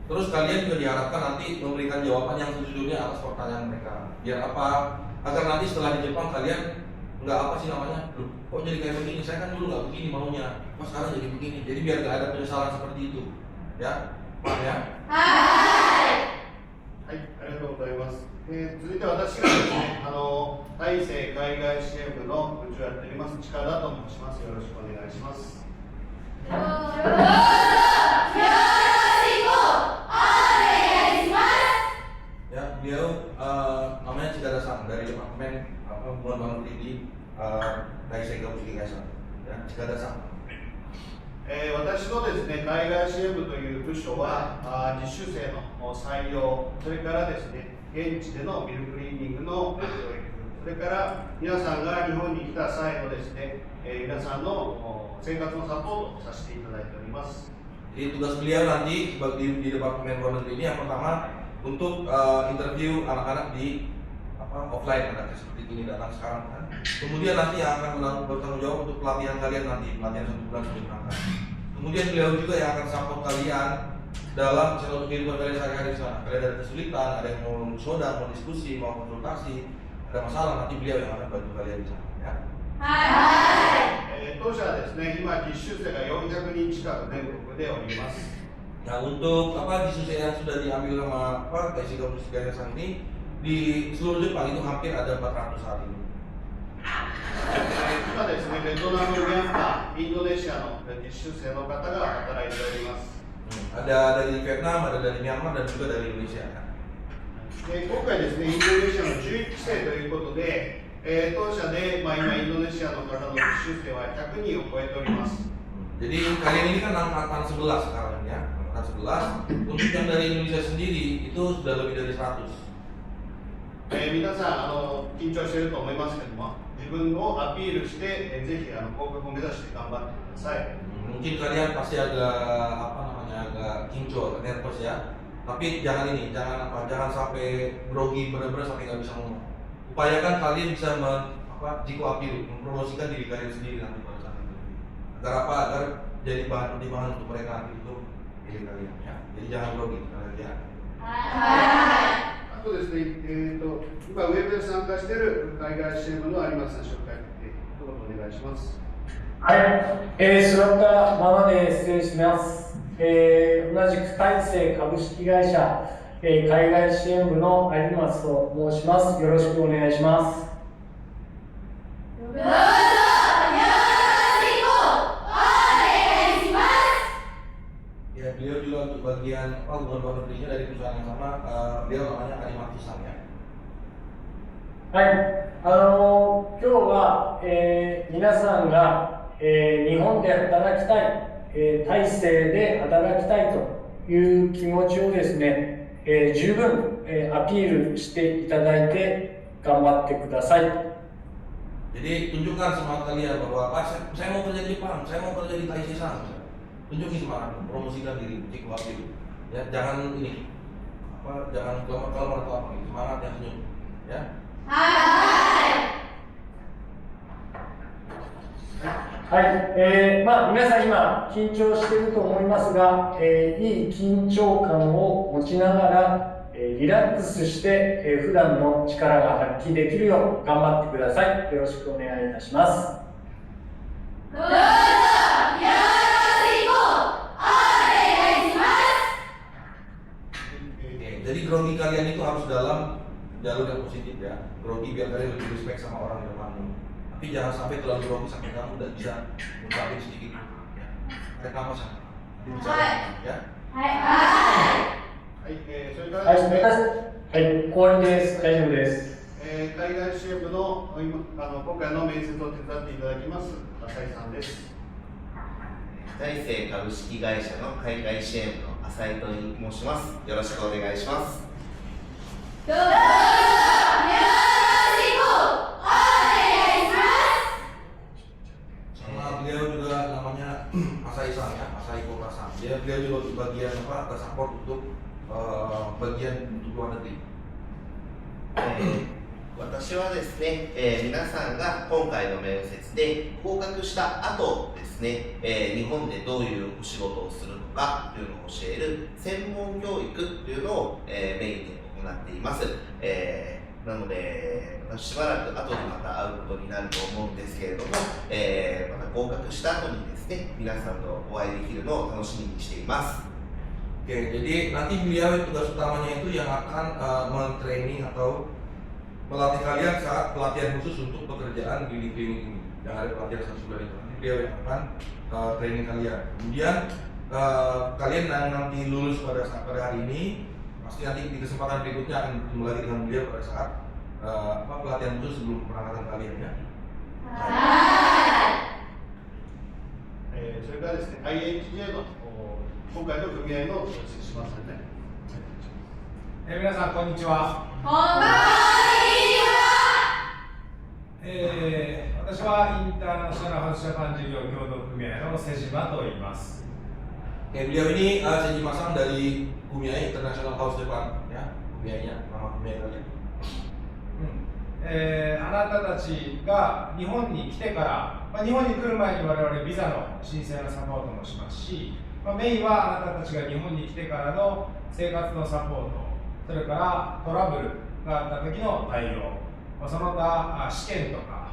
Terus kalian juga diharapkan nanti memberikan jawaban yang sejujurnya atas pertanyaan mereka. Biar apa? Agar nanti setelah di Jepang kalian nggak apa sih namanya, loh, kok jadi kayak begini? Saya kan dulu nggak begini maunya, kok sekarang jadi begini. Jadi biar nggak ada penyesalan seperti itu, ya, paham ya? はい、ありがとうございます。続いて私がですね、大生海外支援部の部長をやっております近田と申します。よろしくお願いします。Ya, beliau namanya Chikada-san dari Departemen Hubungan Luar Negeri di Daisei Kabushiki Kaisha. Ya, Chikada-san. 私のですね、海外支援部という部署は実習生の採用、それからですね、現地でのミルクリーニングの教育、それから皆さんが日本に来た際のですね、皆さんの生活のサポートをさせていただいております。 Jadi tugas beliau nanti di Departemen Luar Negeri ini yang pertama untuk interview anak-anak di offline, ada seperti ini datang sekarang kan. Kemudian nanti yang akan bertanggung jawab untuk pelatihan kalian nanti, pelatihan 1 bulan sebelum berangkat. Kemudian beliau juga yang akan support kalian dalam misalnya untuk kehidupan kalian sehari-hari di sana. Kalian ada kesulitan, ada yang mau soda, mau diskusi, mau konsultasi, ada masalah, nanti beliau yang akan bantu kalian di sana ya. 当社はですね、今実習生が400人近く全国でおります。 Nah untuk diskusi yang sudah diambil sama Daisei Kabushiki Kaisha ini di seluruh Jepang itu hampir ada 400 hari ini. 今ですね、ベトナム、ミャンマー、インドネシアの実習生の方が働いております。 Ada dari Vietnam, ada dari Myanmar dan juga dari Indonesia. 今回ですね、インドネシアの11期生ということで、当社で、今インドネシアの方の実習生は100人を超えております。 Jadi kalian ini kan angkatan 11 sekarang ya, angkatan 11. Untuk yang dari Indonesia sendiri itu sudah lebih dari 100. 皆さん緊張していると思いますけども、自分をアピールして、ぜひ合格を目指して頑張ってください。 Mungkin kalian pasti agak kinco, agak nervous ya. Tapi jangan jangan sampai grogi benar-benar sampai nggak bisa ngomong. Upayakan kalian bisa jiku apil, mempromosikan diri kalian sendiri nanti pada saat itu. Agar jadi bahan pertimbangan untuk mereka nanti untuk diri kalian ya. Jadi jangan grogi kalian ya. あとですね、今ウェブで参加している海外支援部の有松さん紹介一言お願いします。はい、座ったままで失礼します。同じく大成株式会社、海外支援部の有松と申します。よろしくお願いします。Ya, beliau juga untuk bagian hubungan luar negerinya dari perusahaan yang sama, beliau namanya Arimatsu-san ya. はい、今日は、皆さんが、日本で働きたい、大成で働きたいという気持ちをですね、十分、アピールしていただいて頑張ってください。 Jadi tunjukkan semangat kalian bahwa saya mau kerja di Jepang, saya mau kerja di Daisei-san. Tunjukin semangat, promosikan diri, jiku apil. Ya, jangan jangan kelamar atau apa, semangat yang senyum, ya. はい、皆さん今緊張していると思いますが、いい緊張感を持ちながら、リラックスして、普段の力が発揮できるよう頑張ってください。よろしくお願いいたします。 Jadi grogi kalian itu harus dalam jalur yang positif ya. Grogi biar kalian lebih respect sama orang di depanmu. Tapi jangan sampai terlalu grogi sampai kamu udah bisa ngucapin sedikit ya. Tarik nafas ya. それからはい、ですね、はい、終わりです。大丈夫です。海外支援部の今回の面接を手伝っていただきます浅井さんです。大成株式会社の海外支援部の浅井と申します。よろしくお願いします。 Sama beliau juga namanya Asai-san ya, Asai Koka-san. Beliau juga untuk bagian support untuk bagian untuk luar negeri. 私私はですね、皆さんが今回の面接で合格した後ですね、日本でどういうお仕事をするのかというのを教える専門教育というのを、メインで行っています。なので、しばらく後でまた会うことになると思うんですけれども、また合格した後にですね、皆さんとお会いできるのを楽しみにしています。Oke, jadi nanti beliau tugas utamanya itu yang akan men-training atau melatih kalian saat pelatihan khusus untuk pekerjaan di klinik ini. Yang ada pelatihan 1 bulan itu, nanti beliau yang akan training kalian. Kemudian kalian yang nanti lulus pada hari ini, pasti nanti di kesempatan berikutnya akan bertemu lagi dengan beliau pada saat pelatihan khusus sebelum keberangkatan kalian ya. それからですね、IHJ の今回の組合のお知らせしますので、皆さんこんにちは。私はインターナショナルハウスジャパン事業協同組合の瀬島と言います。Beliau ini Sejima-san dari Kumiai International House Japan ya, Kumiainya, nama Kumiai kalian. あなたたちが日本に来てから、日本に来る前に我々ビザの申請のサポートもしますし、メインはあなたたちが日本に来てからの生活のサポート、それからトラブルがあった時の対応、その他試験とか、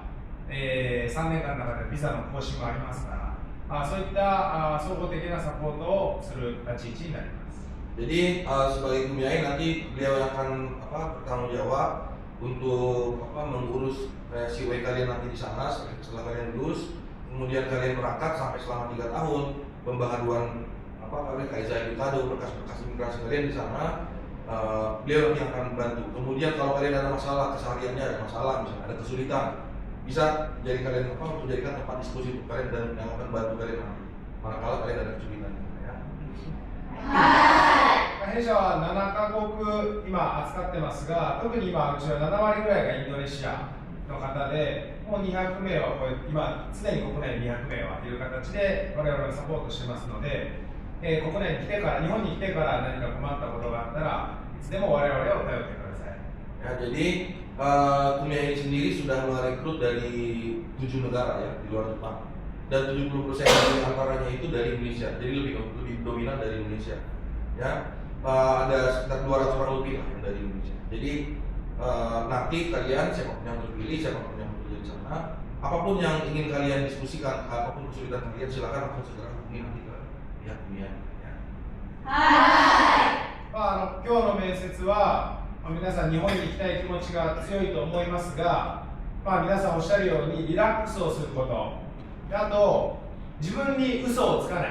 3年間の中でビザの更新もありますから、そういった総合的なサポートをする立ち位置になります。Jadi sebagai Kumiai nanti beliau yang akan bertanggung jawab untuk mengurus CW kalian nanti di sana setelah kalian lulus, kemudian kalian berangkat sampai selama 3 tahun, pembaharuan kalian Kaiza Edukado, berkas-berkas imigrasi kalian di sana, beliau yang akan membantu. Kemudian kalau kalian ada masalah kesehariannya, ada masalah misalnya ada kesulitan, bisa jadi kalian untuk jadikan tempat diskusi untuk kalian dan yang akan bantu kalian nanti manakala kalian ada kesulitan ya. 弊社は7カ国今扱ってますが、特に今うちは7割ぐらいがインドネシアの方で、もう200名は超えて、今常に国内に200名はいる形で我々はサポートしてますので、国内に来てから、日本に来てから何か困ったことがあったらいつでも我々を頼ってください。Ya, jadi Kumiai ini sendiri sudah merekrut dari 7 negara ya di luar Jepang, dan 70% dari antaranya itu dari Indonesia, jadi lebih dominan dari Indonesia. Ya, ada sekitar 200 orang lebih lah yang dari Indonesia. Jadi nanti kalian siapapun yang terpilih, siapapun yang bekerja di sana, apapun yang ingin kalian diskusikan, apapun kesulitan kalian, silakan langsung segera hubungi nanti ke pihak Kumiai. Ya. 今日の面接は皆さん日本に行きたい気持ちが強いと思いますが、皆さんおっしゃるようにリラックスをすること、あと自分に嘘をつかない、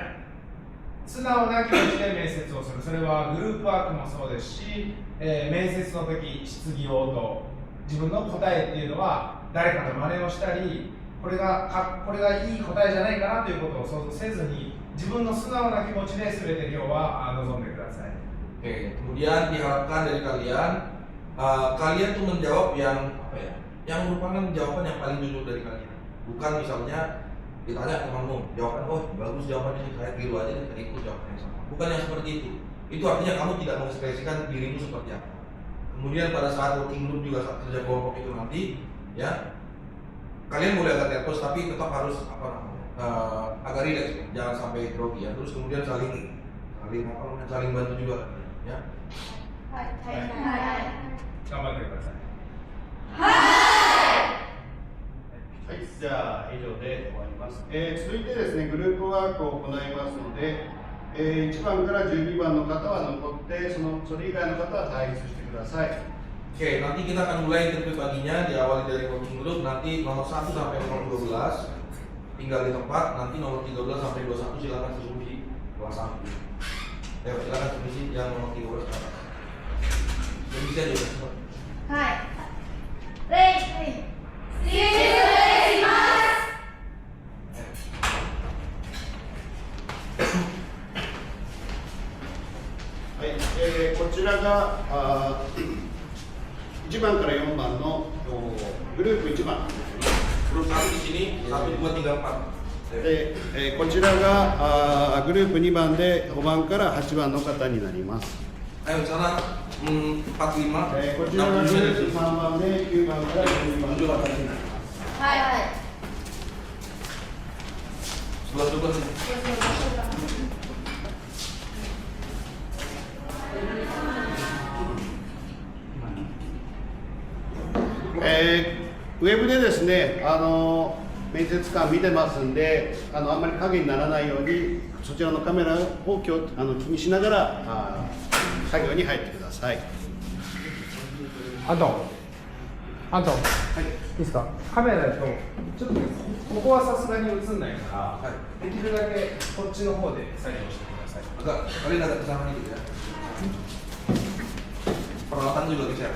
素直な気持ちで面接をする、それはグループワークもそうですし、面接の時質疑応答、自分の答えっていうのは誰かの真似をしたり、これがいい答えじゃないかなということを想像せずに、自分の素直な気持ちで全て今日は臨んでください。Oke, kemudian diharapkan dari kalian, kalian tuh menjawab yang yang merupakan jawaban yang paling jujur dari kalian. Bukan misalnya ditanya temanmu, jawaban bagus jawabannya, kayak biru aja dan ikut jawaban yang sama. Bukan yang seperti itu. Itu artinya kamu tidak mengekspresikan dirimu seperti apa. Kemudian pada saat working group juga saat kerja kelompok itu nanti, ya kalian boleh agak nervous tapi tetap harus agak rileks, jangan sampai grogi ya. Terus kemudian saling bantu juga. Ya. 頑張ってください。はい、じゃあ以上で終わります。続いてですね、グループワークを行いますので、1番から12番の方は残って、それ以外の方は退出してください。Oke, nanti kita akan mulai interview paginya diawali dari working group, nanti nomor 1 sampai nomor 12 tinggal di tempat, nanti nomor 13 sampai 21 silakan diskusi kelas 1. Silakan diskusi yang nomor 13 sekarang. Diskusi aja udah. はい。失礼します。はい、こちらが1番から4番のグループ1番ですね。 Grup 1 di sini 1, 2, 3, 4. で、こちらがグループ2番で5番から8番の方になります。Ayo sana 45. こちらが23番で9番から12番。 Muncul apa sini? はいはい。 Sebelah sini. ウェブでですね、面接官見てますんで、あんまり影にならないように、そちらのカメラを気にしながら作業に入ってください。あと、いいですか、カメラだと、ちょっとここはさすがに映んないから、できるだけこっちの方で作業してください。 Agak, kalian agak ke sana gitu ya. Peralatan juga geser.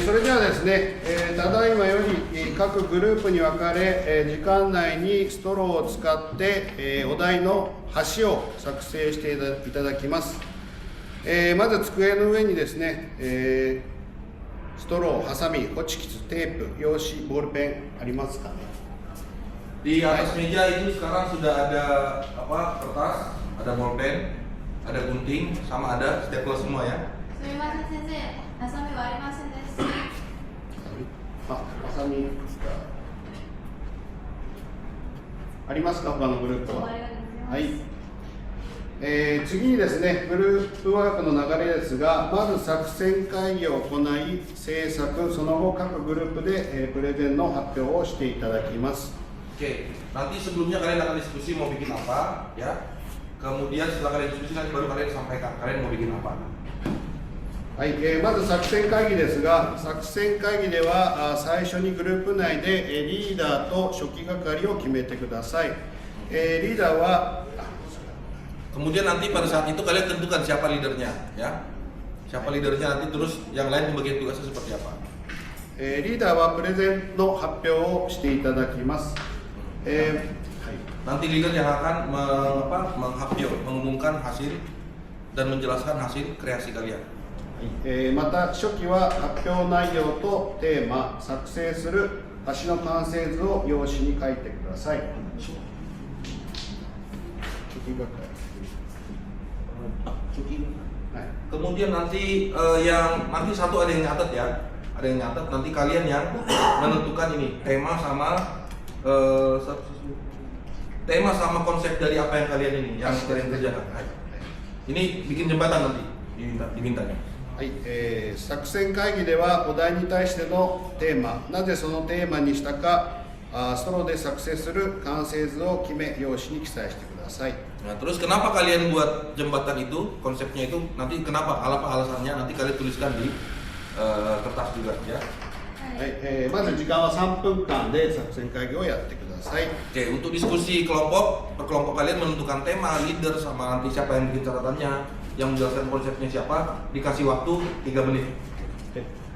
それではですね、ただいまより各グループに分かれ、時間内にストローを使って、お題の端を作成していただきます。まず机の上にですね、ストロー、ハサミ、ホチキス、テープ、用紙、ボールペンありますかね。 Di atas meja itu sekarang sudah ada apa? Kertas, ada bolpen, ada gunting, sama ada stapler semua ya. すみません先生、ハサミはありませんです。ハサミありますか、他のグループは。はい。次にですね、グループワークの流れですが、まず作戦会議を行い、制作、その後各グループで、プレゼンの発表をしていただきます。 Oke, nanti sebelumnya kalian akan diskusi mau bikin apa, ya. Kemudian setelah kalian diskusi nanti baru kalian sampaikan kalian mau bikin apa. はい、まず作戦会議ですが、作戦会議では最初にグループ内でリーダーと初期係を決めてください。リーダーは Kemudian nanti pada saat itu kalian tentukan siapa leadernya, ya. Siapa leadernya nanti terus yang lain pembagian tugasnya seperti apa. リーダーはプレゼンの発表をしていただきます。Nanti leader yang akan mengumumkan hasil dan menjelaskan hasil kreasi kalian. また初期は発表内容とテーマ、作成する橋の完成図を用紙に書いてください。初期係。 Kemudian nanti nanti satu ada yang nyatet ya, ada yang nyatet. Nanti kalian yang menentukan ini tema sama konsep dari apa yang kalian ini yang kalian kerjakan. Ini bikin jembatan nanti dimintanya. はい、作戦会議ではお題に対してのテーマ、なぜそのテーマにしたか、ストローで作成する完成図を決め用紙に記載してください。 Nah, terus kenapa kalian buat jembatan itu? Konsepnya itu nanti kenapa? Apa alasannya? Nanti kalian tuliskan di kertas juga ya. はい、まず時間は3分間で作戦会議をやってください。 Oke, untuk diskusi kelompok, per kelompok kalian menentukan tema, leader, sama nanti siapa yang bikin catatannya, yang menjelaskan konsepnya siapa, dikasih waktu 3 menit.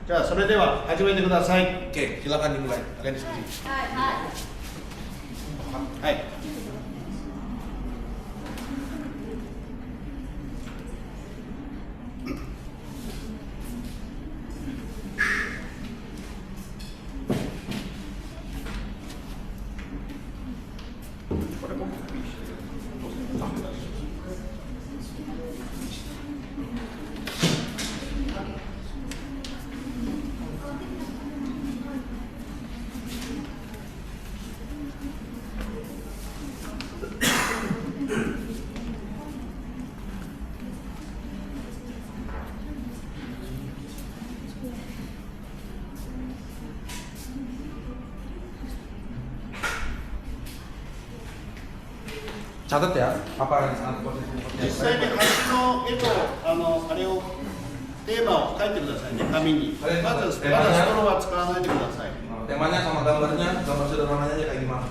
じゃあそれでは始めてください。 Oke, silakan dimulai. Kalian diskusi. はいはい。はい。 Catat ya, apa yang posisinya? 実際に橋の絵とあれをテーマを書いてくださいね、紙に。まずストローは使わないでください。 Temanya sama gambarnya, gambar sederhananya aja kayak gimana?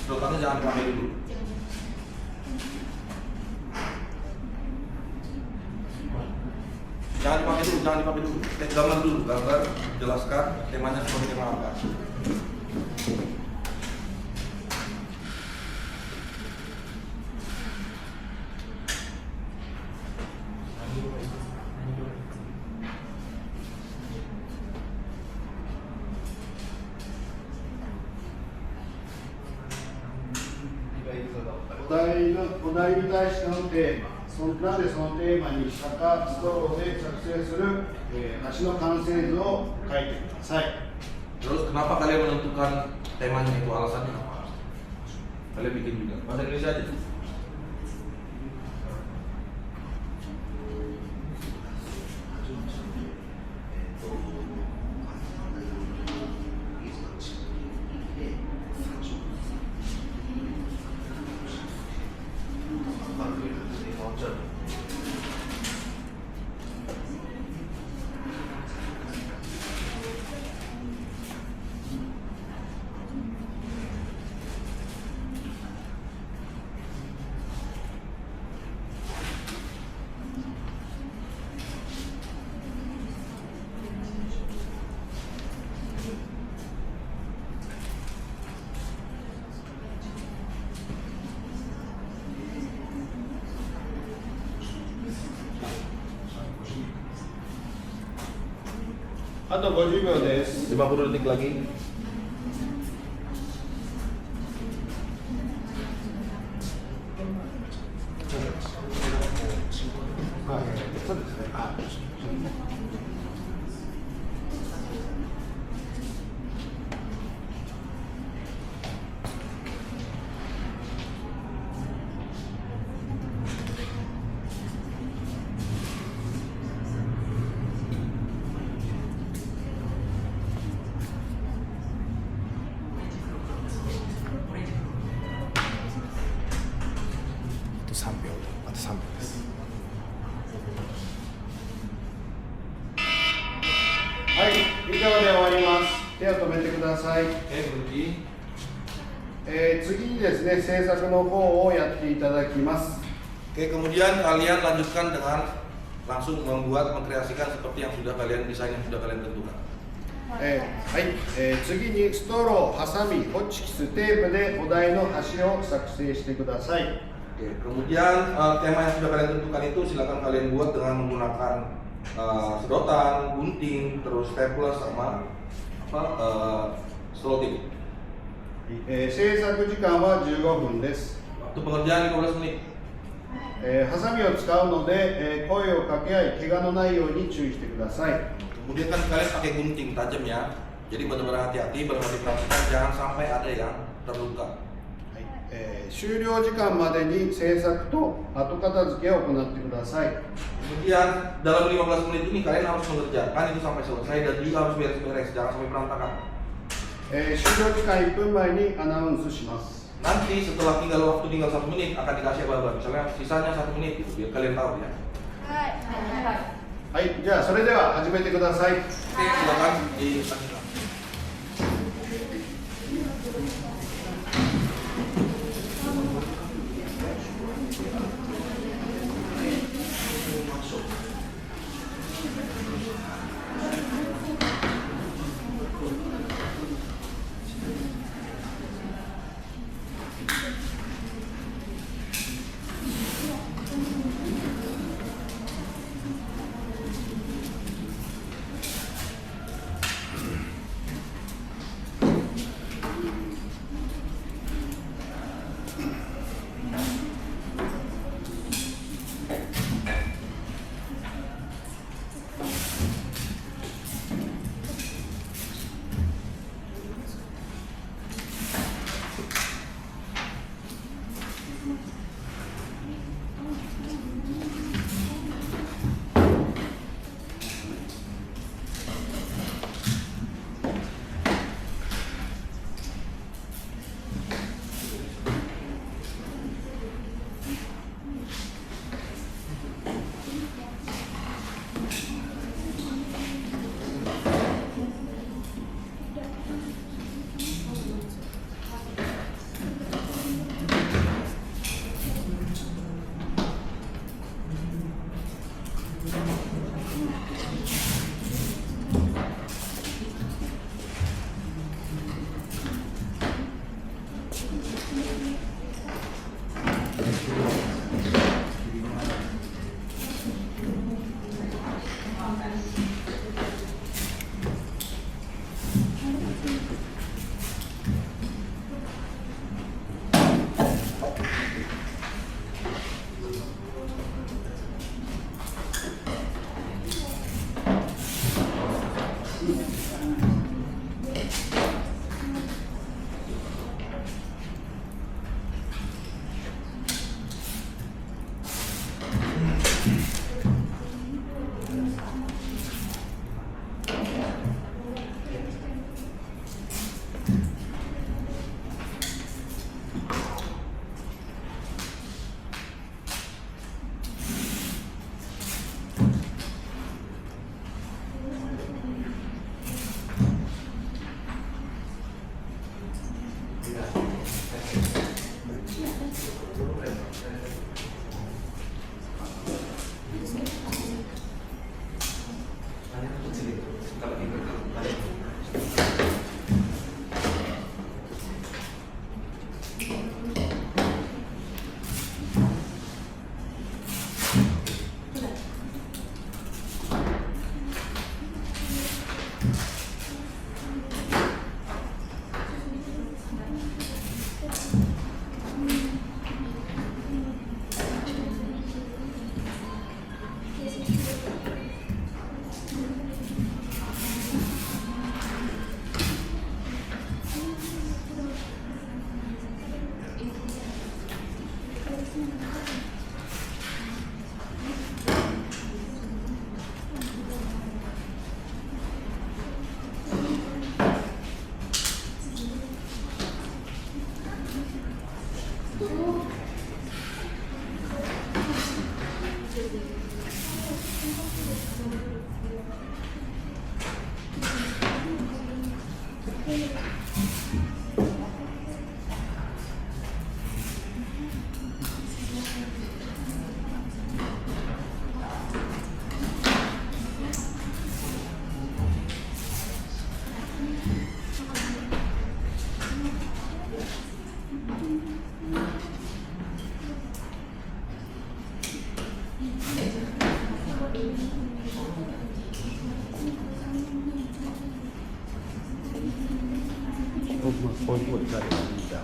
Sedotannya jangan dipakai dulu. Jangan dipakai dulu. Gambar dulu, gambar jelaskan temanya seperti apa. に対してのテーマ、なぜそのテーマにしたか、ストローで作成する、橋の完成図を書いてください。 Terus kenapa kalian menentukan temanya itu, alasannya apa? Kalian bikin juga bahasa Indonesia aja.あと50秒です。 50 detik lagi.はい、以上で終わります。手を止めてください。 berhenti. 次にですね、制作の方をやっていただきます。 Oke, kemudian kalian lanjutkan dengan langsung mengkreasikan seperti yang sudah kalian desain, yang sudah kalian tentukan. はい、次にストロー、ハサミ、ホチキス、テープでお題の端を作成してください。 Oke, kemudian tema yang sudah kalian tentukan itu silakan kalian buat dengan menggunakan sedotan, gunting, terus stapler sama selotip. 制作時間は15分です。 Waktu pengerjaan 15 menit. ハサミを使うので、声を掛け合い、怪我のないように注意してください。 Kemudian kan kalian pakai gunting tajam ya. Jadi benar-benar hati-hati, benar-benar diperhatikan jangan sampai ada yang terluka. 終了時間までに制作と後片付けを行ってください。 Kemudian dalam 15 menit ini kalian harus mengerjakan itu sampai selesai dan juga harus beres-beres, jangan sampai berantakan. 終了時間1分前にアナウンスします。 Nanti setelah waktu tinggal 1 menit akan dikasih apa-apa, misalnya sisanya 1 menit gitu, biar kalian tahu ya. はい、じゃあそれでは始めてください。 Oke, silakan dilanjutkan. こういうところで誰か見ちゃう。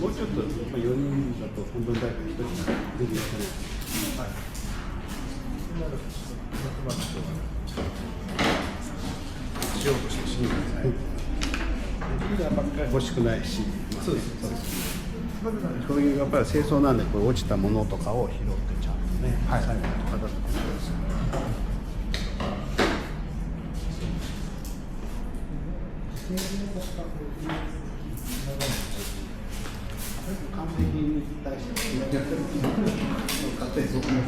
もうちょっと、4人だと本当に誰か1人できるかね。はい。しようとしてしない。リーダーばっかり欲しくないし。そうです。そうです。こういうやっぱり清掃なんで、これ落ちたものとかを拾ってちゃんとね、はい、最後に片付けてください。完璧に対してやってる。勝手に僕も。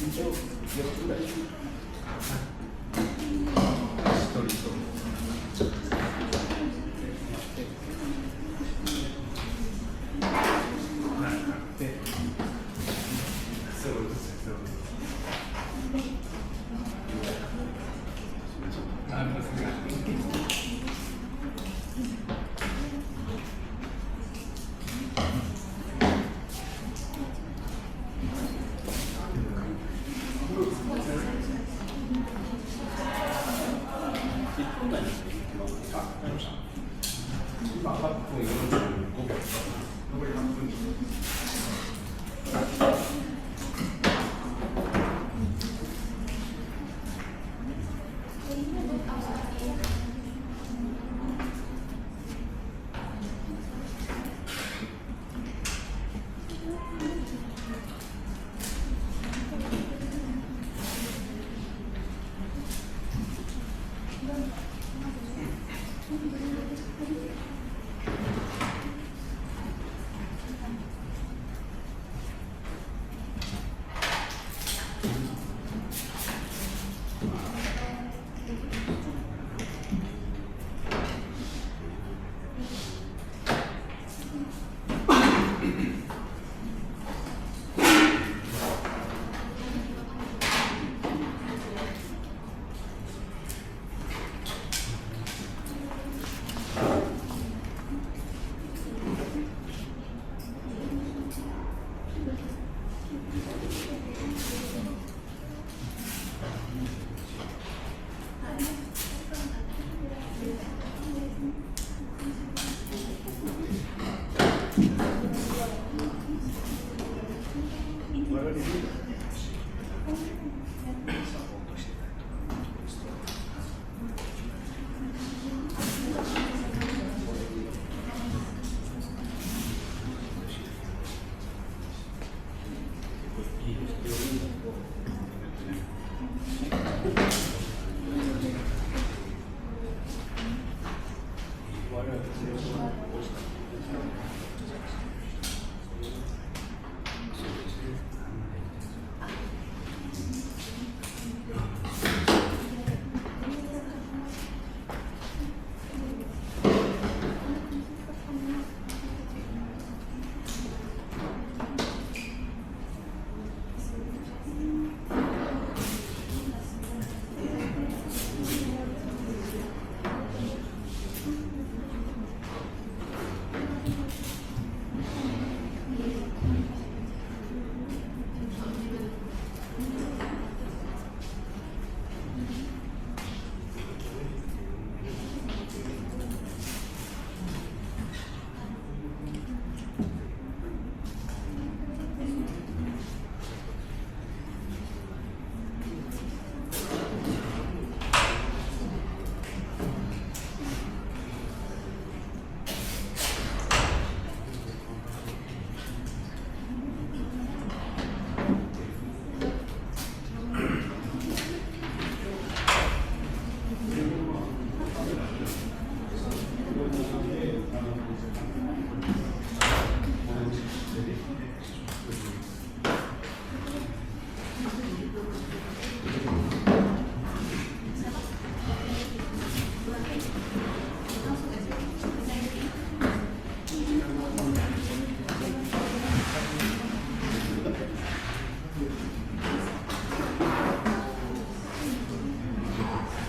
一応4つぐらい。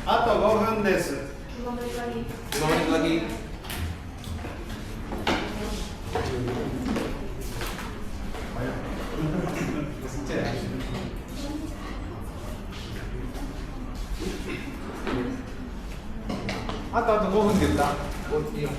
あと5分です。 5 menit lagi. 5 menit lagi. Atau 5分って言った？ Iya.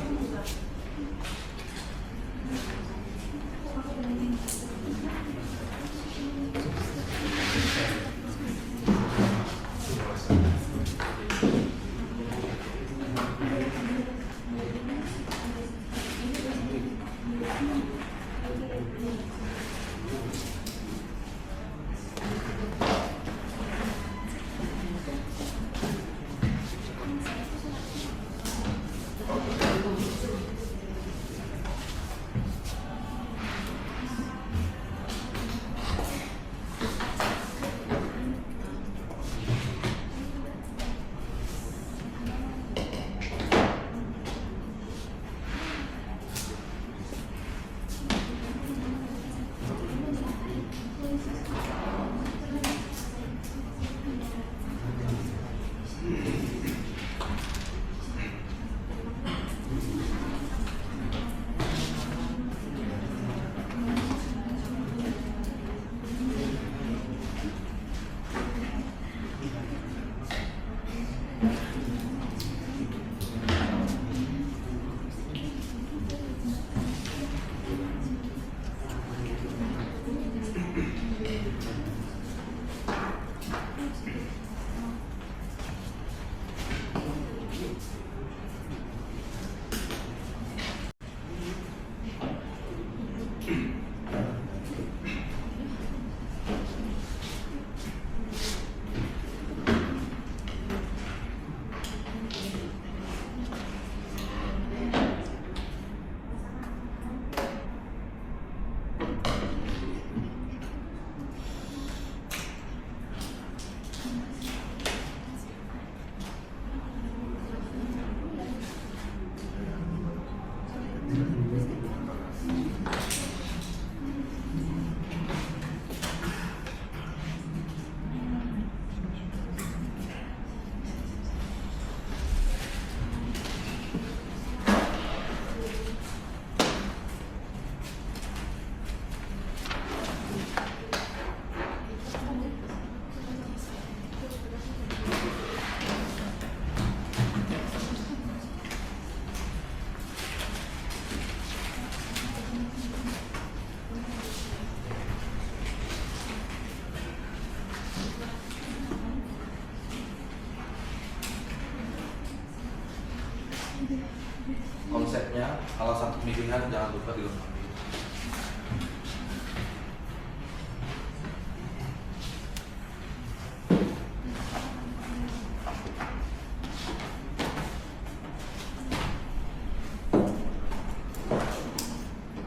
Konsepnya, alasan pemilihan jangan lupa dilengkapi.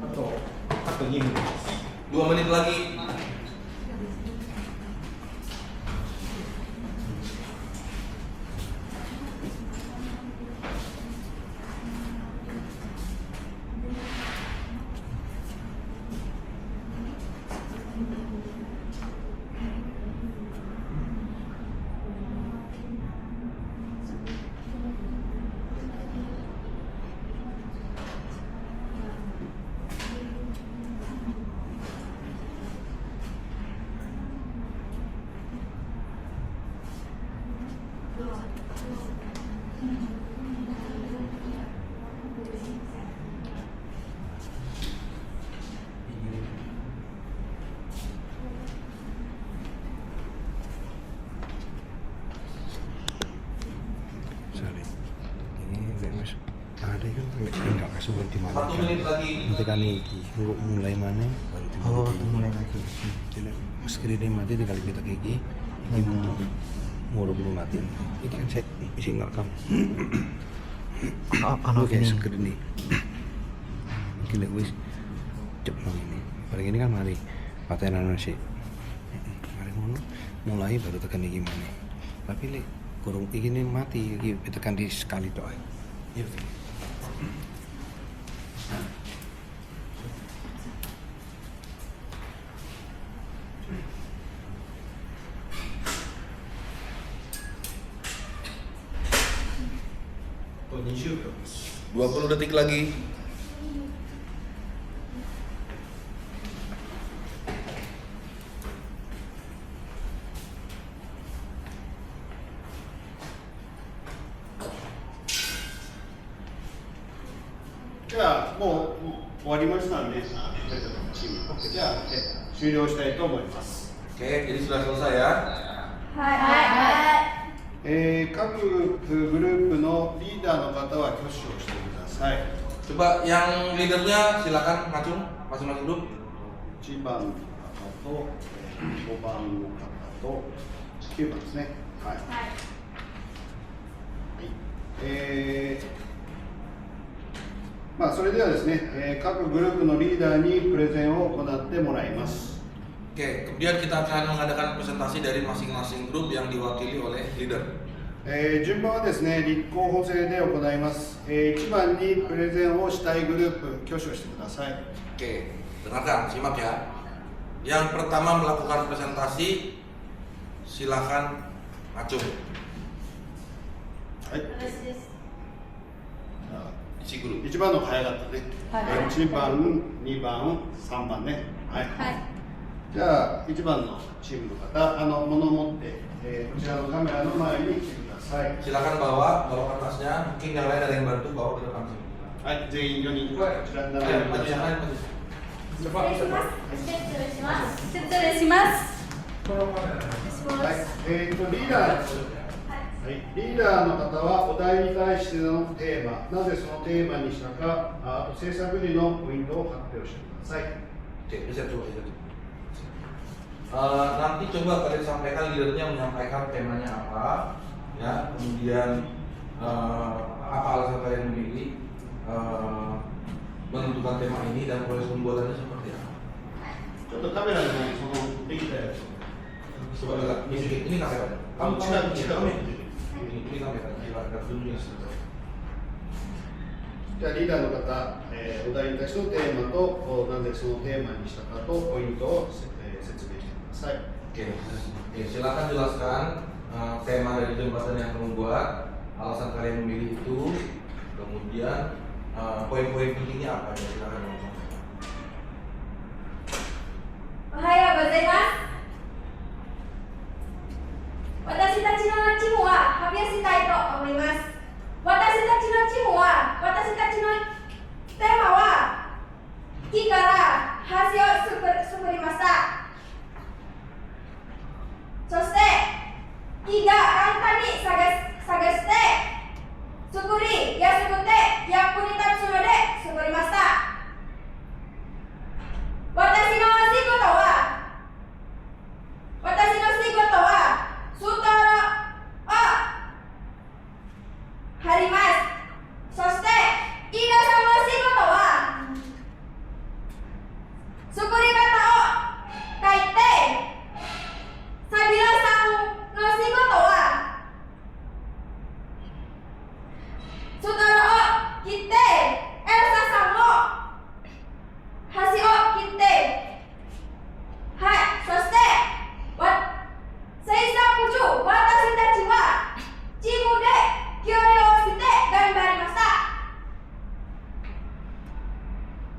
Atau 2 分です。 2 menit lagi. Sorry. Ini Mas ada kan enggak kasih berhenti mana? 1 menit lagi. Nanti kan iki mulai mana? Oh, mulai lagi. Jadi meski dia mati dikali kita gigi, ini mau belum mati. Ini kan saya isi ngerekam. Oke, seger ini. Gila wis cepet ini. Paling ini kan mari patenan sih. Mari ngono mulai baru tekan iki mana. Tapi lek kurang ini mati iki tekan di sekali tok. Iya. 20秒です。 20 detik lagi.じゃあもう終わりましたんで、チームじゃあ終了したいと思います。 Oke, jadi sudah selesai ya. はい各グループのリーダーの方は挙手をしてください。 Coba yang leadernya silakan ngacung masing-masing grup. 1番の方と5番の方と9番ですね。はい。はい。まあそれではですね、各グループのリーダーにプレゼンを行ってもらいます。 Oke, kemudian kita akan mengadakan presentasi dari masing-masing grup yang diwakili oleh leader. 順番はですね、立候補制で行います。1番にプレゼンをしたいグループ、挙手をしてください。 Oke, dengarkan, simak ya. Yang pertama melakukan presentasi, silakan ngacung. はい。私です Isi grup. 1番の早かったね。はい1番、2番、3番ね。はい。じゃあ1番のチームの方、物を持って、こちらのカメラの前に来てください。 Silakan bawa kertasnya. Mungkin yang lain ada yang bantu bawa ke depan sini. はい、全員4人、こちらに並 Ayo, んでく maju だ yang さい。 lain maju. 失礼します失礼します失礼しますはい、リーダー、はい、リーダーの方はお題に対してのテーマ、なぜそのテーマにしたか、あと制作時のポイントを発表してください。 Oke, bisa coba bisa coba. Nanti coba kalian sampaikan, leadernya menyampaikan temanya apa, ya, kemudian apa alasan kalian memilih menentukan tema ini dan proses pembuatannya seperti apa. ちょっとカメラの前にそのできたやつを。 Coba lihat, ini kamera. Kamu kamu ini kamera. Silakan tunjukin. じゃあリーダーの方、お題に対してのテーマとなぜそのテーマにしたかとポイントを説明してください。 Oke, silakan jelaskan tema dari jembatan yang kamu buat, alasan kalian memilih itu, kemudian poin-poin pentingnya apa ya, silakan kamu sampaikan. おはようございます私たちのチームは発表したいと思います私たちのチームは私たちのテーマは木から橋を作りましたそして木が簡単に探して作りやすくて役に立つので作りました私の仕事はストローを貼りますそして飯田さんの仕事は作り方を書いてサビラさんの仕事はストローを切ってエルサさんも橋を切ってはいそして制作中私たちはチームで協力して頑張りました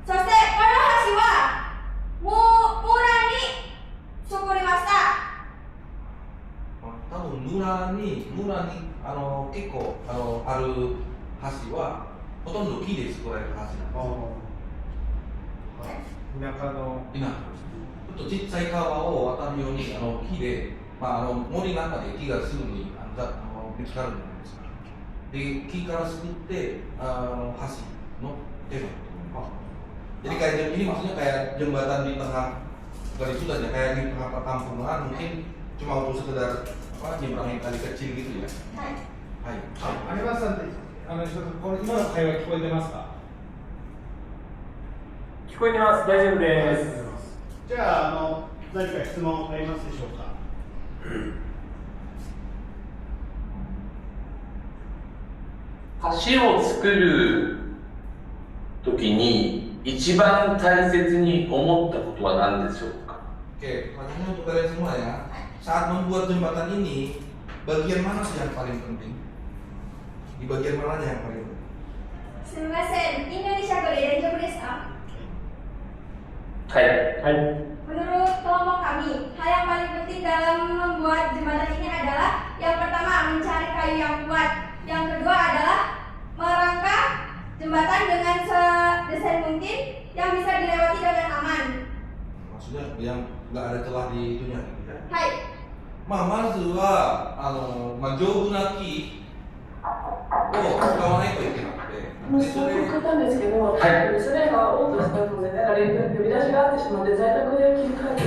そしてこの橋は村に作りました 多分村に結構ある橋はほとんど木で作られる橋なんですよ。田舎のちょっとちっちゃい川を渡るように木で、森の中で木がすぐに見つかるじゃないですか。で木から作って橋のテーマ。Jadi kayak ini maksudnya kayak jembatan di tengah, bukan itu saja kayak di tengah perkampungan mungkin cuma untuk sekedar nyebrangin kali kecil gitu ya. はい。有馬さんってちょっとこの今の会話聞こえてますか？聞こえてます。大丈夫です。じゃあ何か質問ありますでしょうか。橋を作るときに一番大切に思ったことは何でしょうか。 Oke, pertanyaannya untuk kalian semua ya. Saat membuat jembatan ini, bagian mana sih yang paling penting? Di bagian mananya yang paling penting? すみません、インドネシア語で大丈夫ですか？はい。はい。 Menurut kelompok kami, hal yang paling penting dalam membuat jembatan ini adalah yang pertama mencari kayu yang kuat, yang kedua adalah merangka jembatan dengan sedesain mungkin yang bisa dilewati dengan aman. Maksudnya yang nggak ada celah di itunya gitu ya. Hai, まずは丈夫な木を使わないといけなくて、でそれ作ったんですけど、それが多く使うので、だから呼び出しがあってしまって在宅で切り替えて。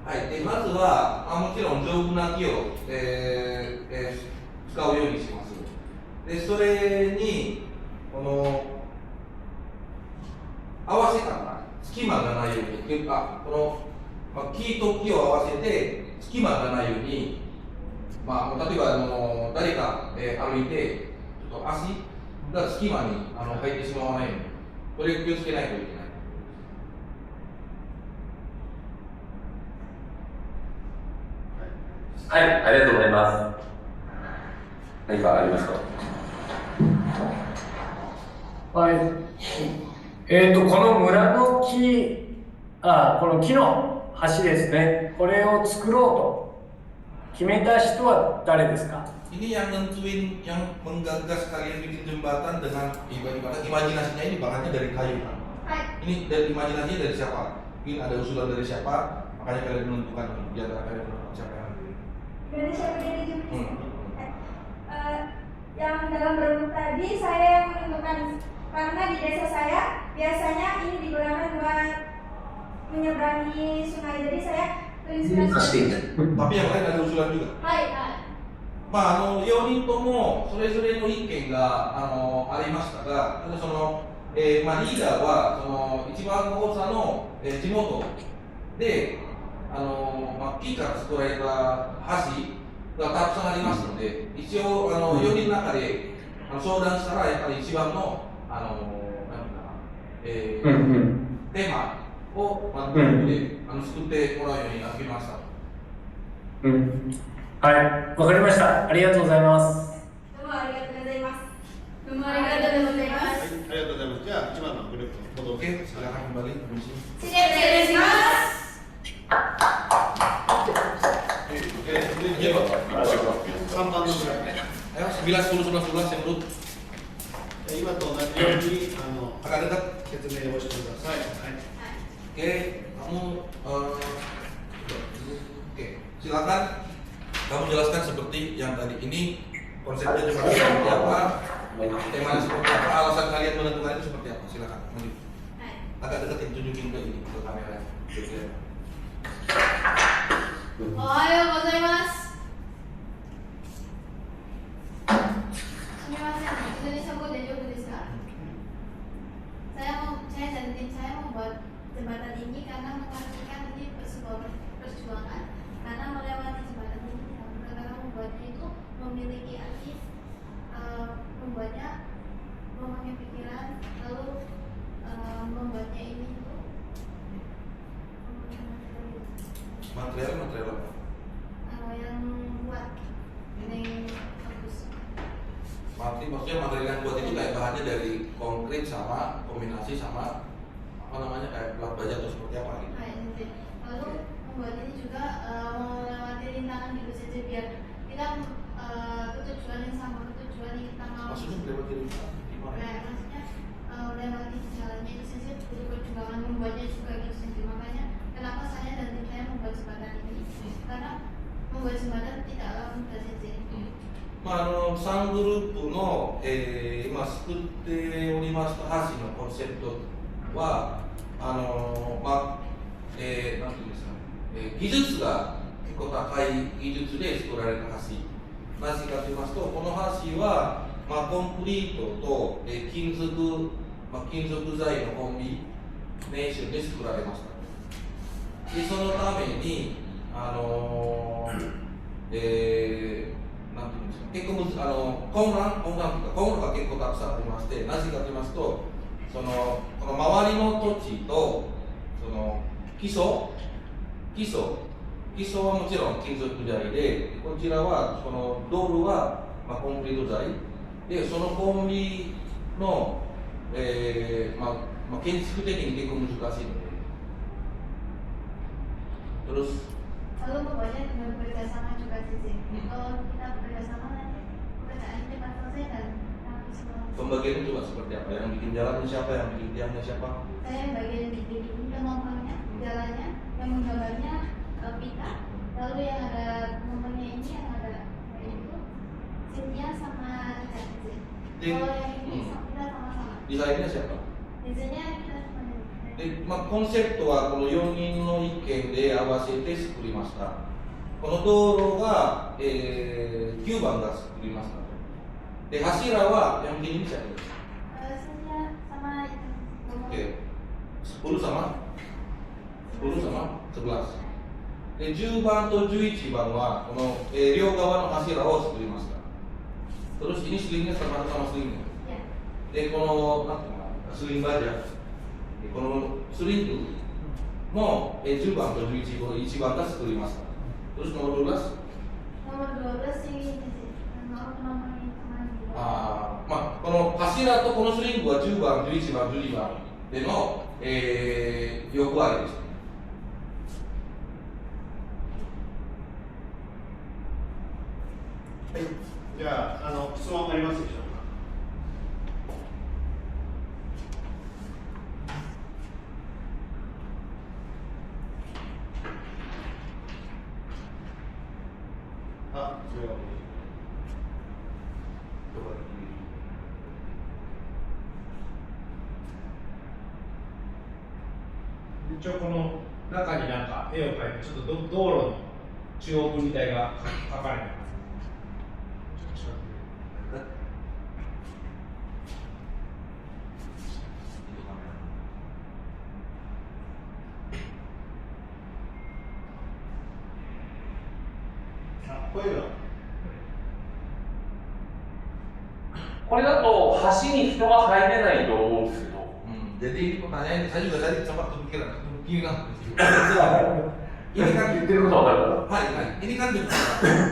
はい、でまずはもちろん丈夫な木を、使うようにします。でそれにこの合わせ方、隙間がないようにというか、この、木と木を合わせて隙間がないように、例えば誰か、歩いてちょっと足が隙間に入ってしまわないように、これを気をつけないといけない。はい、ありがとうございます。何かありますか？はい。この村のこの木の橋ですね。これを作ろうと決めた人は誰ですか？ Ini yang nentuin, yang menggagas kalian bikin jembatan dengan ibarat imajinasinya ini bahannya dari kayu kan? Ini dari imajinasinya dari siapa? Mungkin ada usulan dari siapa? Makanya kalian menentukan di antara kalian menentukan siapa yang nanti. dari siapa dari jembatan? Yang dalam berembuk tadi saya yang menentukan, karena di desa saya biasanya ini digunakan buat menyeberangi sungai, jadi saya terinspirasi. Tapi yang lain ada usulan juga. Hai. 4人ともそれぞれの意見がありましたが、ただその、リーダーはその一番大佐の、地元で木から作られた橋がたくさんありますので、一応4人の中で相談したらやっぱり一番のなんていうかな、テーマを作ってもらうようになってきました。はい、わかりました。ありがとうございます。どうもありがとうございます。どうもありがとうございます。ありがとうございます。じゃあ1番のグループの Oke, silakan kembali ke sini. 失礼します。3番のグループ Ayo 9, 10, 11, 11 yang urut. 今と同じようにAgak dekat. 説明をしてください。 Oke, kamu oke, silakan kamu jelaskan seperti yang tadi ini konsepnya jembatan seperti apa, temanya seperti apa, alasan kalian menentukan itu seperti apa. Silakan, maju. Agak deketin, tunjukin ke ini ke kamera. Ohayou gozaimasu. すみません、インドネシア語で大丈夫ですか？ saya dan tim saya membuat jembatan ini karena mengartikan ini sebuah perjuangan, karena melewati jembatan ini karena membuatnya itu memiliki arti, membuatnya memakai pikiran, lalu membuatnya ini itu material apa? Yang kuat, yang bagus. Maksudnya material yang buat itu kayak bahannya dari konkret sama kombinasi sama apa namanya kayak plat baja atau seperti apa gitu. Lalu membuat ini juga melewati rintangan gitu saja biar kita ketujuan yang sama, ketujuan yang kita mau. Maksudnya melewati rintangan gimana? Maksudnya melewati jalannya itu saja butuh perjuangan, membuatnya juga gitu saja. Makanya kenapa saya dan tim saya membuat jembatan ini, karena membuat jembatan tidaklah mudah saja. 3グループの、今作っております橋のコンセプトはなんていうんですかね、技術が結構高い技術で作られた橋。なぜかと言いますと、この橋は、コンクリートと、金属材のコンビネーションで作られました。でそのためになんていうんですか、結構混乱が結構たくさんありまして、なぜかと言いますと、この周りの土地とその基礎基礎はもちろん金属材で、こちらはその道路は、コンクリート材で、そのコンビの、建築的に結構難しいので。Terus lalu pokoknya dengan bekerja sama juga sih. Kalau kita bekerja sama nanti pekerjaan cepat selesai dan rapi semua. pembagian itu seperti apa? Yang bikin jalannya siapa? Yang bikin tiangnya siapa? Saya yang bagian bikin pemotongannya, jalannya, yang menggambarnya Pita. Lalu yang ada nomornya ini yang ada itu Cynthia sama Rita. Kalau yang ini kita sama-sama. Desainnya siapa? Desainnya kita sama. で、コンセプトはこの4人の意見で合わせて作りました。この道路が、9番が作りました。で、柱はyang begini siapa? Saya sama itu. Oke. 10 sama 11. で、10番と11番はこの、両側の柱を作りました。Terus ini selingnya termasuk sama selingnya. De, このなんていうのかな、スリンバージャー。このスリングも10番と11番、1番が作りました。Terus nomor 12? Nomor 12 ini nomor ini sama. この柱とこのスリングは10番、11番、12番での、横割りです。はい、じゃあ、質問ありますでしょうか。それは一応この中になんか絵を描いて、ちょっと道路の中央分離帯が描かれてます。これだと橋に人が入れないと思うんですけど。Jadi pertanyaan saya juga tadi sempat kepikiran ini kan ini kan juga ini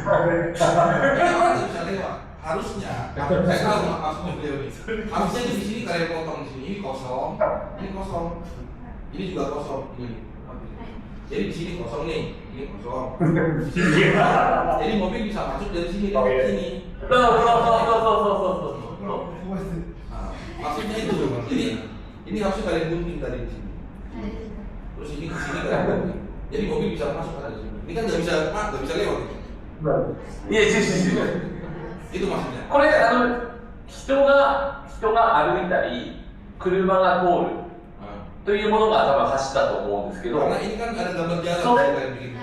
orang nggak bisa lewat harusnya saya tahu maksudnya beliau ini harusnya di sini kalian potong di sini ini kosong ini juga kosong ini jadi di sini kosong nih ini kosong jadi mobil bisa masuk dari sini dari sini maksudnya itu jadi ini harusnya kalian gunting tadi di sini. Terus ini ke sini kalian gunting. Jadi mobil bisa masuk ke sini. Ini kan nggak bisa lewat. Iya, itu maksudnya. これ人が歩いたり車が通るというものが多分橋だと思うんですけど。 Karena ini kan ada gambar jalan yang kalian bikin.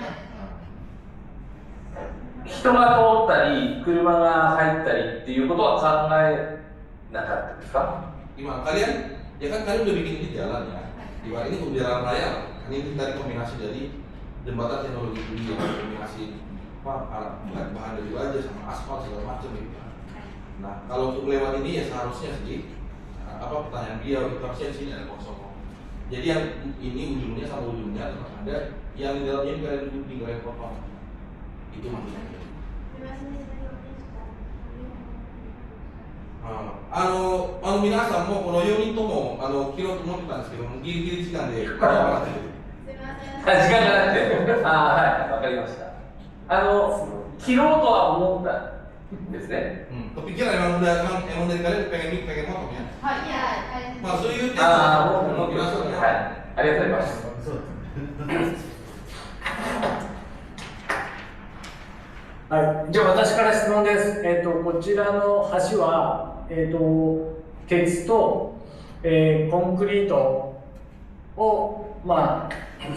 人が通ったり車が入ったりっていうことは考えなかったですか？ Gimana kalian? Ya kan kalian udah bikin ini jalan ya. Di luar ini udah jalan raya. Ini dari kombinasi dari jembatan teknologi tinggi yang kombinasi bahan dari aja sama aspal segala macam gitu. Nah kalau untuk lewat ini ya seharusnya sih pertanyaan dia harusnya di sini ada kosong. Jadi yang ini ujungnya sama ujungnya ada yang di dalamnya kalian gunting kalian potong. Itu maksudnya. 皆さんもこの4人とも切ろうと思ってたんですけどもギリギリ時間で時間がなくてはいわかりました切ろうとは思ったんですね kepikiran emang dari kalian pengen potong ya Iya. maksud itu はいありがとうございます はい、じゃあ私から質問です。こちらの橋は、鉄と、コンクリートを、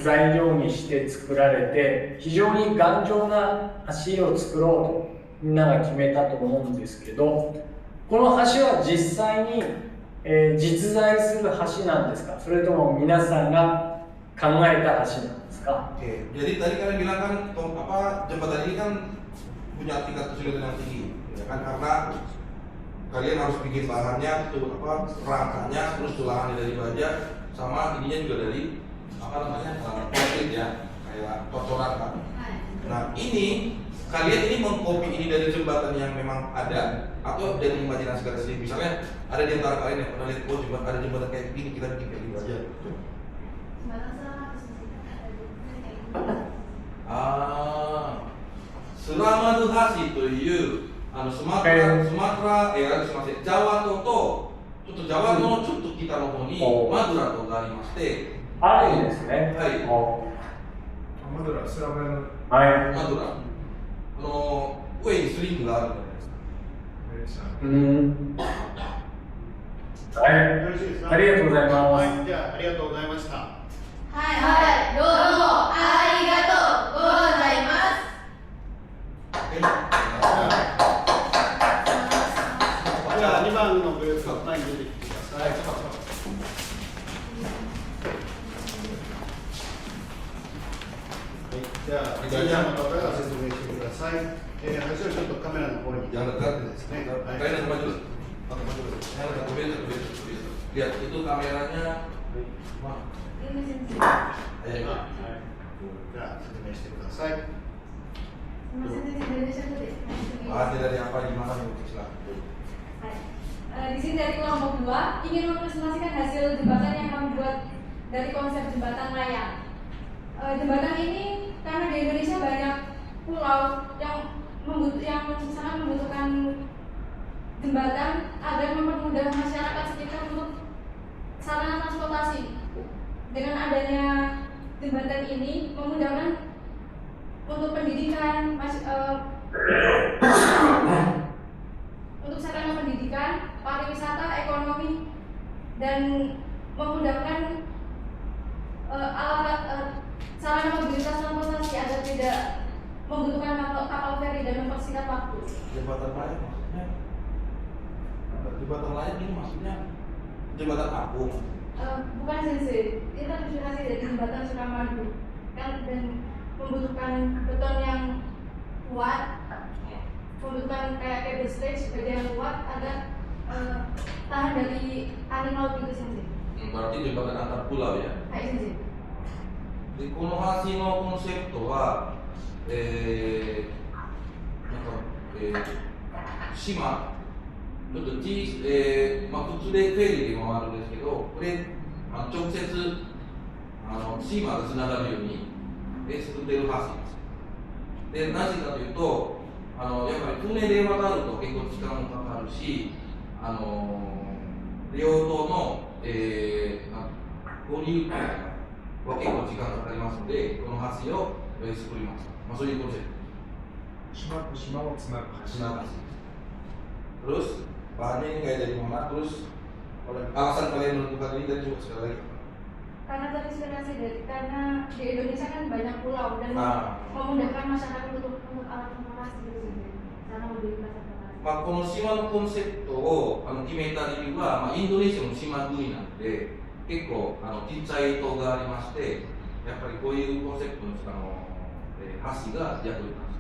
材料にして作られて、非常に頑丈な橋を作ろうとみんなが決めたと思うんですけど、この橋は実際に、実在する橋なんですか？それとも皆さんが考えた橋なんですか？ Jadi tadi kalian bilang kan jembatan ini kan punya tingkat kesulitan yang tinggi, ya kan karena kalian harus bikin bahannya, rangkanya, terus tulangannya dari baja, sama ininya juga dari konkrit ya, kayak kotoran kan. Nah ini kalian ini mengcopy ini dari jembatan yang memang ada atau dari imajinasi kalian sendiri. Misalnya ada di antara kalian yang pernah lihat jembatan ada jembatan kayak gini, kita bikin kayak gini aja. Selama Hashi というスマトラ、すみません、ジャワ島とちょっとジャワ島のちょっと北の方にマドラ島がありまして、あるんですね。はい。マドラ、スラバヤのはい。マドラ、上にスリングがあるじゃないですか。はい。よろしいですか。ありがとうございます。はい、じゃあありがとうございました。はい、どうもありがとうございます。じゃあ2番のグループ前に出てきてください。じゃあ、次の方が説明してください。私はちょっとカメラの方に。Jangan dekatですね。Kalian yang maju. Maju. Jangan dekat. Lihat itu kameranya. Ini sensei. Ayo. じゃあ説明してください。すみません、dari siapa deh? Dari apa di mana nih? Di sini dari kelompok 2 ingin mempresentasikan hasil jembatan yang kami buat dari konsep jembatan layang. Jembatan ini karena di Indonesia banyak pulau yang sangat membutuhkan jembatan agar mempermudah masyarakat sekitar untuk sarana transportasi. Dengan adanya jembatan ini memudahkan untuk pendidikan, untuk sarana pendidikan, pariwisata, ekonomi, dan memudahkan sarana mobilitas transportasi agar tidak membutuhkan kapal feri dan mempersingkat waktu. Jembatan layang maksudnya? Jembatan layang ini maksudnya jembatan apung? Bukan sensei, itu terinspirasi dari jembatan Suramadu kan, dan membutuhkan beton yang kuat, membutuhkan kayak cable stretch baja yang kuat agar tahan dari angin laut gitu sensei. Berarti jembatan antar pulau ya? Hai sensei. でこの橋のコンセプトは、島、ちょっと普通でフェリーでもあるんですけど、これ直接島がつながるように作っている橋です。で、なぜかというと、やっぱり船で渡ると結構時間もかかるし、両党の、合流というか、は結構時間かかりますので、この橋を作りました。そういうコンセプト。島をつなぐ橋。Terus bahannya ini kayak dari mana? Terus alasan kalian menentukan ini dari coba sekali lagi. Karena terinspirasi karena di Indonesia kan banyak pulau dan memudahkan masyarakat untuk alat transportasi gitu sih. Cara mobilitas transportasi. この島のコンセプトを決めた理由は、インドネシアの島国なので、結構ちっちゃい島がありまして、やっぱりこういうコンセプトの橋が役に立つ。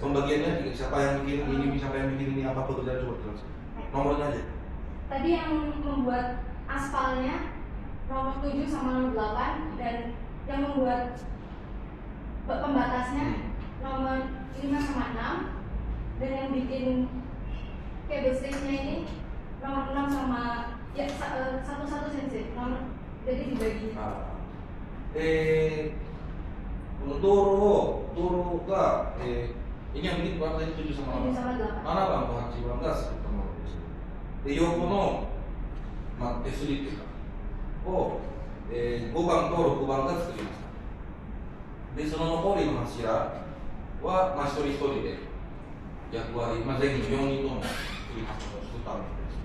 Pembagiannya siapa yang bikin ini, siapa yang bikin ini, apa pekerjaan coba jelaskan. Nomornya aja. Tadi yang membuat aspalnya nomor 7 sama nomor 8 dan yang membuat pembatasnya nomor 5 sama 6 dan yang bikin cable stretch-nya ini nomor 6 sama ya satu-satu sensei nomor jadi dibagi. この道路が、ini yang bikin berapa tadi 7 sama 8 番と8番が作ったものです。で横の、手すりというかを、5番と6番が作りました。でその残りの柱は、一人一人で役割、全員4人とも作ったものです。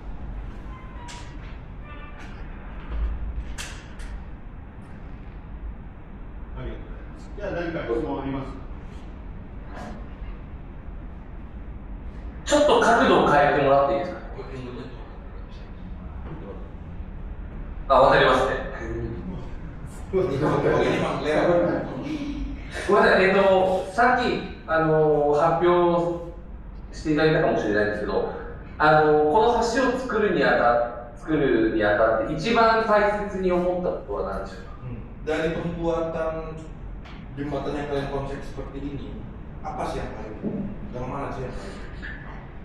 じゃあ何か質問ありますか？ちょっと角度を変えてもらっていいですか？わかりますね。ごめんなさい、さっき発表していただいたかもしれないんですけど、この橋を作るにあたっ作るにあたって一番大切に思ったことは何でしょうか。 Dari pembuatan jembatan yang kalian konsep seperti ini, apa sih yang mana sih yang paling?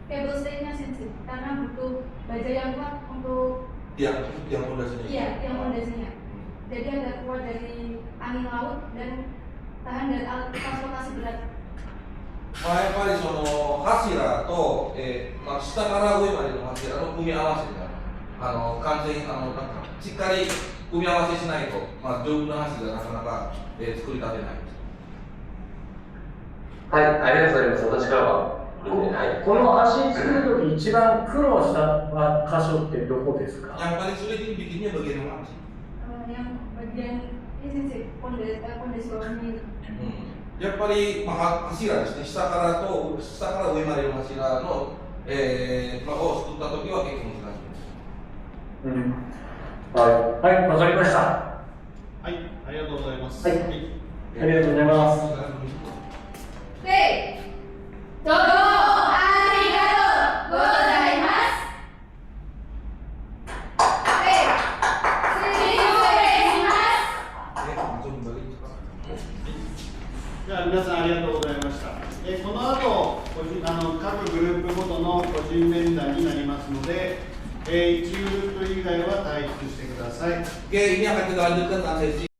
Cable stay-nya sensitif karena butuh baja yang kuat untuk yang fondasinya. iya, yang fondasinya. Jadi agak kuat dari angin laut dan tahan dari alat transportasi berat. やっぱりその柱と、下から上までの柱の組み合わせが完全になんかしっかり組み合わせしないと、丈夫な柱がなかなか、作り立てないです。はい、ありがとうございます。私からはこれで、はい。この橋作るとき一番苦労した箇所ってどこですか？ Yang paling sulit ini bikinnya bagian mana sih? Yang bagian ini sensitif fondasi bawahnya itu. やっぱり、柱ですね、下から上までの柱の、を作ったときは結構難しいです。はい、わかりました。はい、ありがとうございます。はい、ありがとうございます。Oke, todo arigato gozaimasu. Oke, sumimasen. じゃあ皆さんありがとうございました。この後各グループごとの個人面談になりますので、1グループ以外は退出してください。Oke, ini akan kita lanjutkan dengan sesi